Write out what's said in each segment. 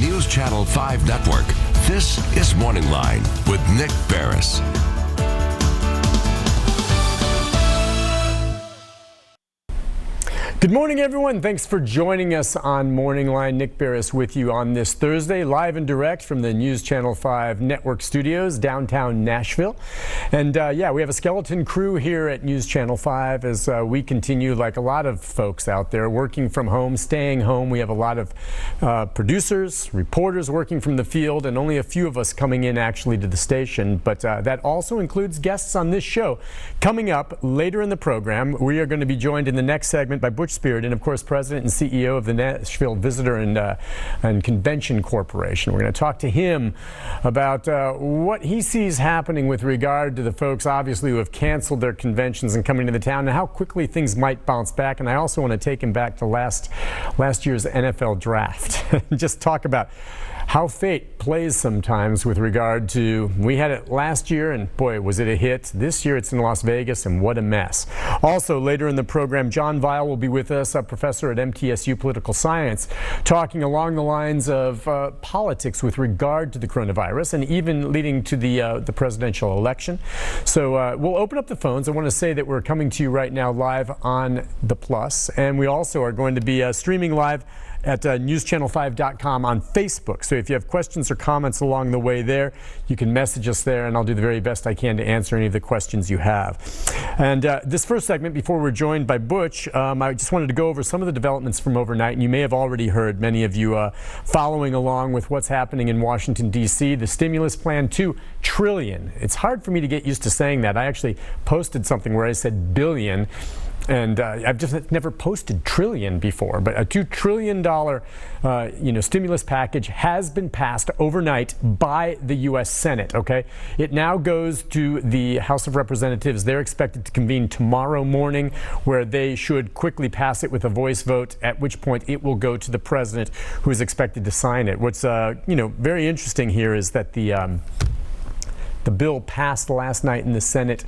News Channel 5 Network, this is MorningLine with Nick Barris. Good morning, everyone. Thanks for joining us on Morning Line. Nick Barris with you on this Thursday, live and direct from the News Channel 5 Network studios, downtown Nashville. And yeah, we have a skeleton crew here at News Channel 5 as we continue, like a lot of folks out there, working from home, staying home. We have a lot of producers, reporters working from the field, and only a few of us coming in actually to the station. But that also includes guests on this show. Coming up later in the program, we are going to be joined in the next segment by Butch Spyridon, of course, President and CEO of the Nashville Visitor and Convention Corporation. We're going to talk to him about what he sees happening with regard to the folks, obviously, who have canceled their conventions and coming to the town, and how quickly things might bounce back. And I also want to take him back to last year's NFL draft. Just talk about how fate plays sometimes with regard to, we had it last year and boy, was it a hit. This year it's in Las Vegas and what a mess. Also later in the program, John Vile will be with us, a professor at MTSU Political Science, talking along the lines of politics with regard to the coronavirus and even leading to the presidential election. So we'll open up the phones. I want to say that we're coming to you right now live on the Plus, and we also are going to be streaming live at newschannel5.com on Facebook. So if you have questions or comments along the way there, you can message us there, and I'll do the very best I can to answer any of the questions you have. And this first segment, before we're joined by Butch, I just wanted to go over some of the developments from overnight. And you may have already heard, many of you following along with what's happening in Washington, D.C. The stimulus plan, $2 trillion. It's hard for me to get used to saying that. I actually posted something where I said billion. And I've just never posted trillion before, but a $2 trillion stimulus package has been passed overnight by the U.S. Senate. Okay, it now goes to the House of Representatives. They're expected to convene tomorrow morning, where they should quickly pass it with a voice vote, at which point it will go to the president, who is expected to sign it. What's very interesting here is that the bill passed last night in the Senate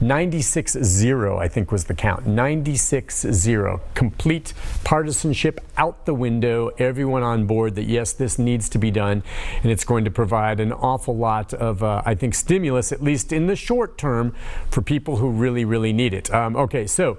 96-0, I think was the count. 96-0. Complete partisanship out the window. Everyone on board that, yes, this needs to be done. And it's going to provide an awful lot of, I think, stimulus, at least in the short term, for people who really, really need it. Okay, so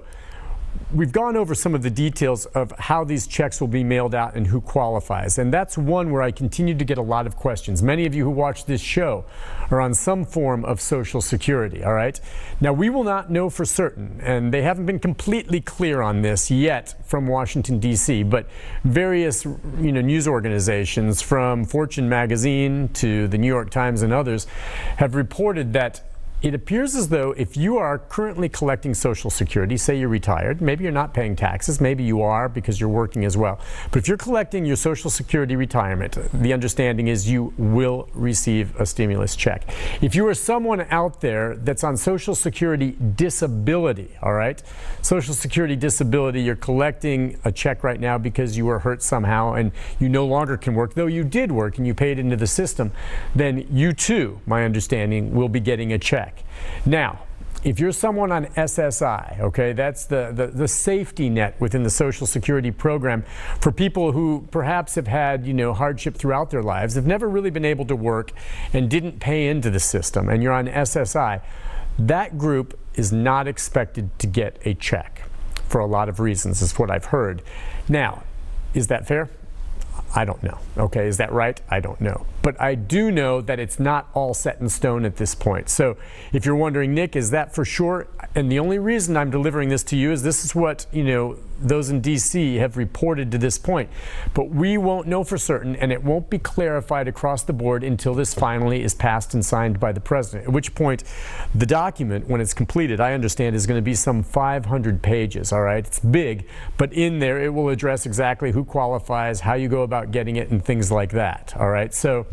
we've gone over some of the details of how these checks will be mailed out and who qualifies. And that's one where I continue to get a lot of questions. Many of you who watch this show are on some form of Social Security, all right? Now, we will not know for certain, and they haven't been completely clear on this yet from Washington, D.C., but various news organizations, from Fortune magazine to the New York Times and others, have reported that it appears as though if you are currently collecting Social Security, say you're retired, maybe you're not paying taxes, maybe you are because you're working as well. But if you're collecting your Social Security retirement, the understanding is you will receive a stimulus check. If you are someone out there that's on Social Security disability, all right, Social Security disability, you're collecting a check right now because you were hurt somehow and you no longer can work, though you did work and you paid into the system, then you too, my understanding, will be getting a check. Now, if you're someone on SSI, okay, that's the safety net within the Social Security program for people who perhaps have had, hardship throughout their lives, have never really been able to work and didn't pay into the system, and you're on SSI, that group is not expected to get a check for a lot of reasons, is what I've heard. Now, is that fair? I don't know. Okay, is that right? I don't know. But I do know that it's not all set in stone at this point. So if you're wondering, Nick, is that for sure? And the only reason I'm delivering this to you is this is what, those in D.C. have reported to this point. But we won't know for certain, and it won't be clarified across the board until this finally is passed and signed by the president, at which point the document, when it's completed, I understand, is going to be some 500 pages, all right? It's big, but in there it will address exactly who qualifies, how you go about getting it, and things like that, all right? So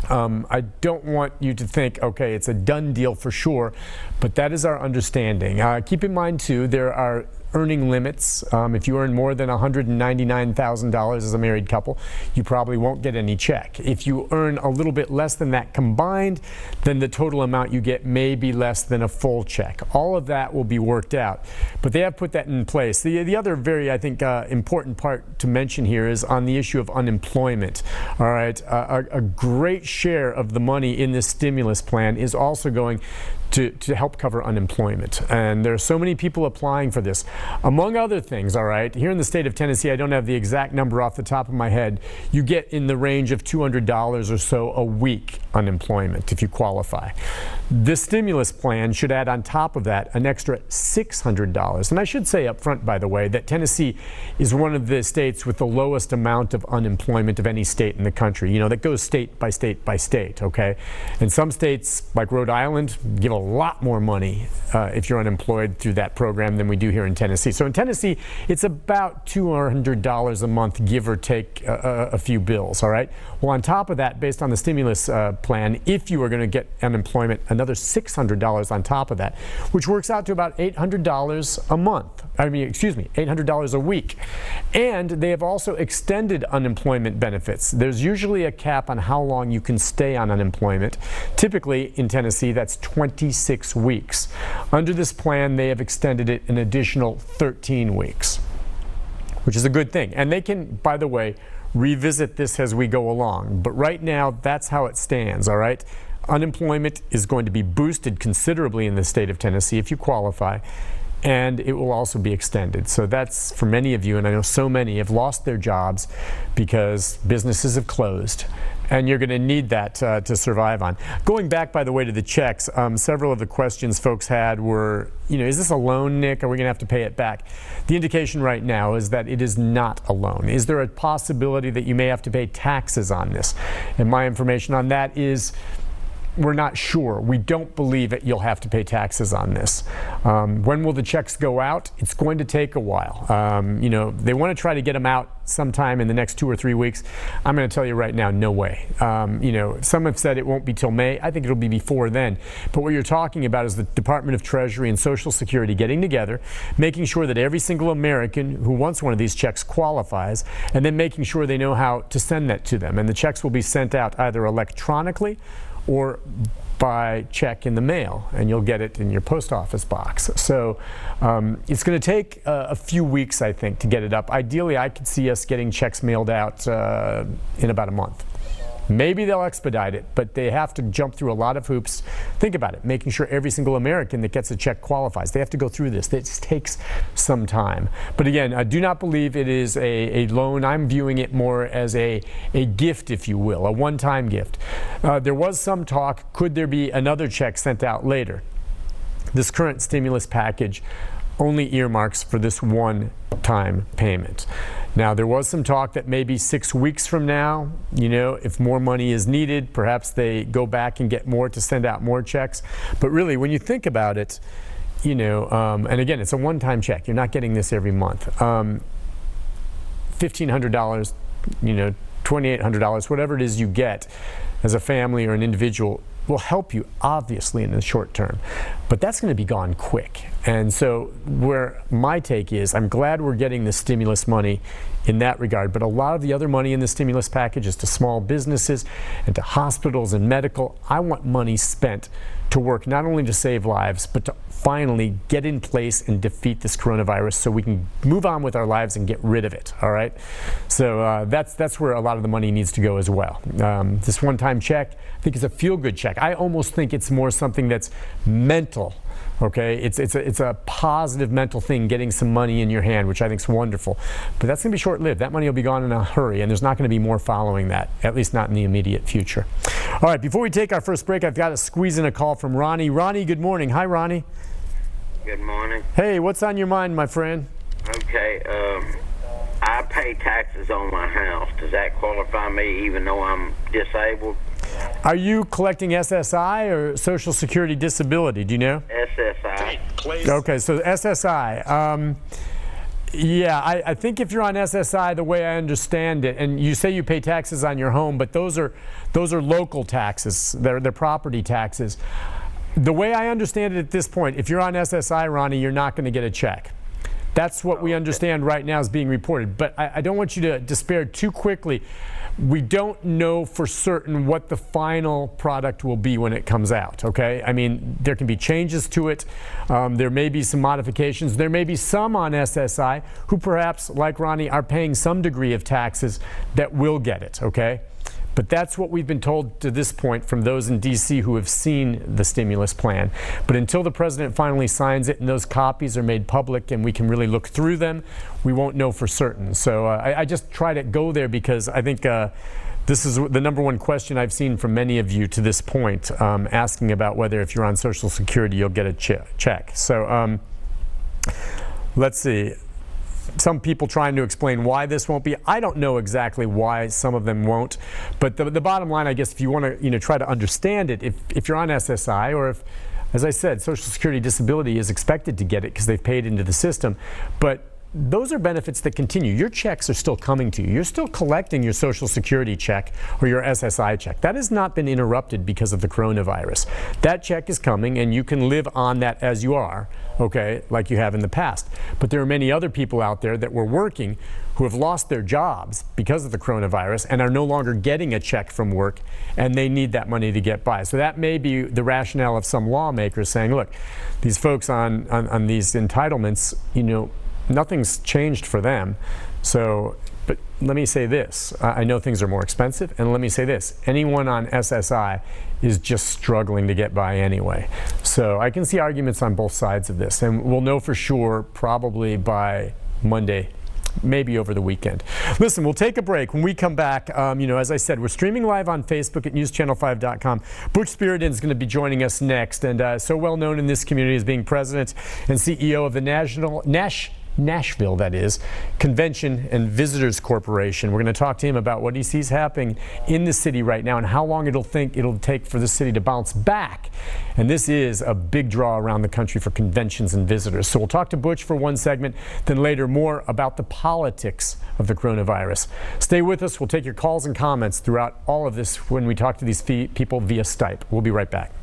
I don't want you to think, okay, it's a done deal for sure, but that is our understanding. Keep in mind, too, there are earning limits. If you earn more than $199,000 as a married couple, you probably won't get any check. If you earn a little bit less than that combined, then the total amount you get may be less than a full check. All of that will be worked out, but they have put that in place. The other very, I think, important part to mention here is on the issue of unemployment. All right, a great share of the money in this stimulus plan is also going to help cover unemployment. And there are so many people applying for this. Among other things, all right, here in the state of Tennessee, I don't have the exact number off the top of my head, you get in the range of $200 or so a week unemployment if you qualify. This stimulus plan should add on top of that an extra $600. And I should say up front, by the way, that Tennessee is one of the states with the lowest amount of unemployment of any state in the country. You know, that goes state by state by state, okay? And some states, like Rhode Island, give a lot more money if you're unemployed through that program than we do here in Tennessee. So in Tennessee, it's about $200 a month, give or take a few bills, all right? Well, on top of that, based on the stimulus plan, if you are going to get unemployment, another $600 on top of that, which works out to about $800 a month. $800 a week. And they have also extended unemployment benefits. There's usually a cap on how long you can stay on unemployment. Typically in Tennessee, that's 26 weeks. Under this plan, they have extended it an additional 13 weeks, which is a good thing. And they can, by the way, revisit this as we go along. But right now, that's how it stands, all right? Unemployment is going to be boosted considerably in the state of Tennessee if you qualify, and it will also be extended. So that's for many of you, and I know so many have lost their jobs because businesses have closed, and you're going to need that to survive on. Going back, by the way, to the checks, several of the questions folks had were, you know, is this a loan, Nick? Are we going to have to pay it back? The indication right now is that it is not a loan. Is there a possibility that you may have to pay taxes on this? And my information on that is, we're not sure. We don't believe that you'll have to pay taxes on this. When will the checks go out? It's going to take a while. You know, they want to try to get them out sometime in the next 2 or 3 weeks. I'm going to tell you right now, no way. You know, some have said it won't be till May. I think it'll be before then. But what you're talking about is the Department of Treasury and Social Security getting together, making sure that every single American who wants one of these checks qualifies, and then making sure they know how to send that to them. And the checks will be sent out either electronically or by check in the mail, and you'll get it in your post office box. So it's going to take a few weeks, I think, to get it up. Ideally, I could see us getting checks mailed out in about a month. Maybe they'll expedite it, but they have to jump through a lot of hoops. Think about it, making sure every single American that gets a check qualifies. They have to go through this. This takes some time. But again, I do not believe it is a loan. I'm viewing it more as a gift, if you will, a one-time gift. There was some talk, could there be another check sent out later? This current stimulus package only earmarks for this one-time payment. Now, there was some talk that maybe 6 weeks from now, you know, if more money is needed, perhaps they go back and get more to send out more checks. But really, when you think about it, you know, and again, it's a one-time check. You're not getting this every month. $1,500, you know, $2,800, whatever it is you get as a family or an individual, will help you obviously in the short term, but that's going to be gone quick. And so where my take is, I'm glad we're getting the stimulus money in that regard, but a lot of the other money in the stimulus package is to small businesses and to hospitals and medical. I want money spent to work not only to save lives, but to finally get in place and defeat this coronavirus so we can move on with our lives and get rid of it, all right? So that's where a lot of the money needs to go as well. This one-time check, I think, is a feel-good check. I almost think it's more something that's mental, okay? It's a positive mental thing, getting some money in your hand, which I think is wonderful. But that's going to be short-lived. That money will be gone in a hurry, and there's not going to be more following that, at least not in the immediate future. All right, before we take our first break, I've got to squeeze in a call from Ronnie. Ronnie, good morning. Hi, Ronnie. Good morning. Hey, what's on your mind, my friend? Okay, I pay taxes on my house. Does that qualify me even though I'm disabled? Are you collecting SSI or Social Security Disability? Do you know? SSI. Okay, so SSI. Yeah, I think if you're on SSI, the way I understand it, and you say you pay taxes on your home, but those are local taxes. They're property taxes. The way I understand it at this point, if you're on SSI, Ronnie, you're not going to get a check. That's what we understand right now is being reported. But I don't want you to despair too quickly. We don't know for certain what the final product will be when it comes out, okay? I mean, there can be changes to it. There may be some modifications. There may be some on SSI who perhaps, like Ronnie, are paying some degree of taxes that will get it, okay? But that's what we've been told to this point from those in D.C. who have seen the stimulus plan. But until the president finally signs it and those copies are made public and we can really look through them, we won't know for certain. So I just try to go there because I think this is the number one question I've seen from many of you to this point, asking about whether if you're on Social Security, you'll get a check. So let's see. Some people trying to explain why this won't be. I don't know exactly why some of them won't, but the bottom line, I guess, if you want to try to understand it, if you're on SSI or if, as I said, Social Security disability is expected to get it because they've paid into the system, but those are benefits that continue. Your checks are still coming to you. You're still collecting your Social Security check or your SSI check. That has not been interrupted because of the coronavirus. That check is coming and you can live on that as you are, okay, like you have in the past. But there are many other people out there that were working who have lost their jobs because of the coronavirus and are no longer getting a check from work, and they need that money to get by. So that may be the rationale of some lawmakers saying, look, these folks on these entitlements, nothing's changed for them. So, but let me say this. I know things are more expensive, and let me say this. Anyone on SSI is just struggling to get by anyway. So I can see arguments on both sides of this, and we'll know for sure probably by Monday, maybe over the weekend. Listen, we'll take a break. When we come back, as I said, we're streaming live on Facebook at newschannel5.com. Butch Spyridon is going to be joining us next, and so well known in this community as being president and CEO of the Nashville, that is, Convention and Visitors Corporation. We're going to talk to him about what he sees happening in the city right now and how long it'll take for the city to bounce back. And this is a big draw around the country for conventions and visitors. So we'll talk to Butch for one segment, then later more about the politics of the coronavirus. Stay with us. We'll take your calls and comments throughout all of this when we talk to these people via Skype. We'll be right back.